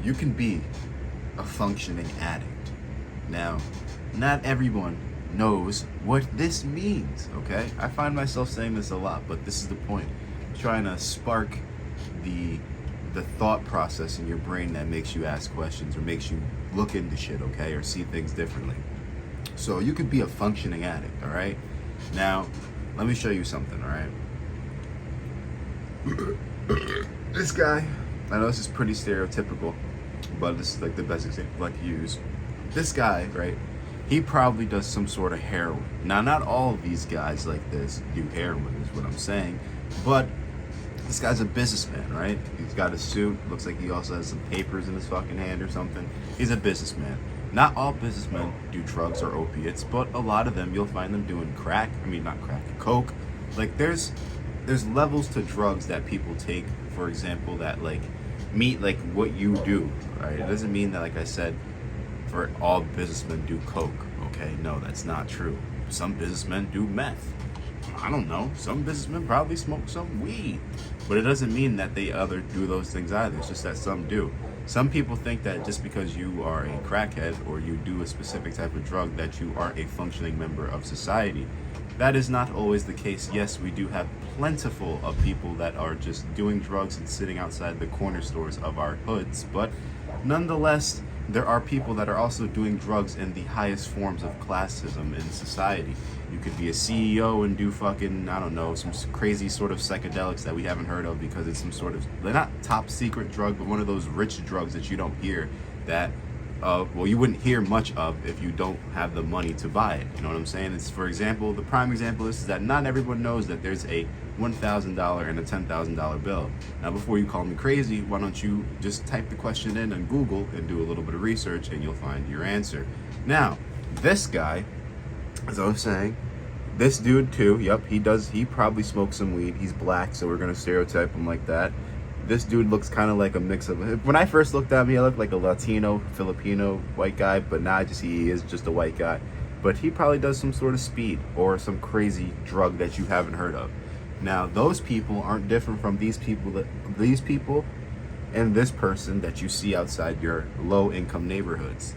you can be a functioning addict. Now, not everyone knows what this means, okay? I find myself saying this a lot, but this is the point. I'm trying to spark the thought process in your brain that makes you ask questions or makes you look into shit, okay? Or see things differently. So you could be a functioning addict, all right? Now, let me show you something, all right? This guy, I know this is pretty stereotypical, but this is like the best example I could use. This guy, right? He probably does some sort of heroin. Now, not all of these guys like this do heroin, is what I'm saying, but this guy's a businessman, right? He's got a suit. Looks like he also has some papers in his fucking hand or something. He's a businessman. Not all businessmen do drugs or opiates, but a lot of them you'll find them doing crack. I mean, not crack, coke. Like there's levels to drugs that people take, for example, that like meet like what you do, right? It doesn't mean that, like I said, for all businessmen do coke. Okay, no, that's not true. Some businessmen do meth. I don't know. Some businessmen probably smoke some weed, but it doesn't mean that they other do those things either. It's just that some do. Some people think that just because you are a crackhead or you do a specific type of drug that you are a functioning member of society. That is not always the case. Yes, we do have plentiful of people that are just doing drugs and sitting outside the corner stores of our hoods, but nonetheless, there are people that are also doing drugs in the highest forms of classism in society. You could be a CEO and do fucking, I don't know, some crazy sort of psychedelics that we haven't heard of because it's some sort of, they're not top secret drug, but one of those rich drugs that you don't hear that, well, you wouldn't hear much of if you don't have the money to buy it. You know what I'm saying? It's, for example, the prime example is that not everyone knows that there's a $1,000 and a $10,000 bill. Now, before you call me crazy, why don't you just type the question in on Google and do a little bit of research and you'll find your answer. Now, this guy, as I was saying, this dude too, yep, he probably smokes some weed. He's black, so we're gonna stereotype him like that. This dude looks kind of like a mix of, when I first looked at me, I looked like a Latino, Filipino white guy, but now I just see he is just a white guy. But he probably does some sort of speed or some crazy drug that you haven't heard of. Now, those people aren't different from these people and this person that you see outside your low-income neighborhoods.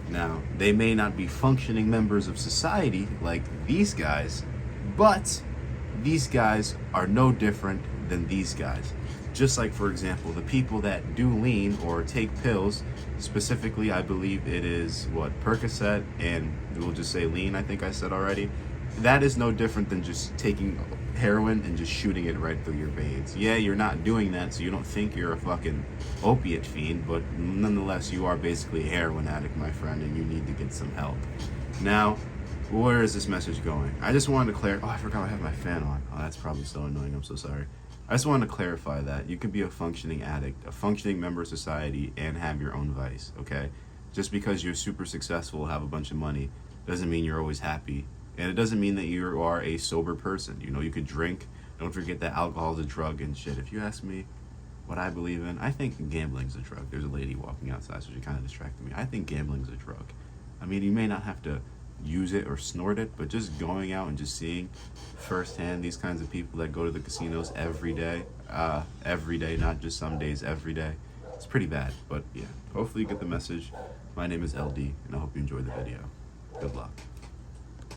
Now, they may not be functioning members of society like these guys, but these guys are no different than these guys. Just like, for example, the people that do lean or take pills, specifically, I believe it is, Percocet, and we'll just say lean, I think I said already. That is no different than just taking heroin and just shooting it right through your veins. Yeah, you're not doing that, so you don't think you're a fucking opiate fiend, but nonetheless, you are basically a heroin addict, my friend, and you need to get some help. Now, where is this message going? I just wanted to clarify. Oh, I forgot I have my fan on. Oh, that's probably so annoying. I'm so sorry. I just wanted to clarify that you can be a functioning addict, a functioning member of society, and have your own vice, okay? Just because you're super successful, have a bunch of money, doesn't mean you're always happy. And it doesn't mean that you are a sober person. You know, you could drink. Don't forget that alcohol is a drug and shit. If you ask me what I believe in, I think gambling's a drug. There's a lady walking outside, so she kind of distracted me. I think gambling's a drug. I mean, you may not have to use it or snort it, but just going out and just seeing firsthand these kinds of people that go to the casinos every day, not just some days, every day. It's pretty bad, but yeah. Hopefully you get the message. My name is LD, and I hope you enjoyed the video. Good luck.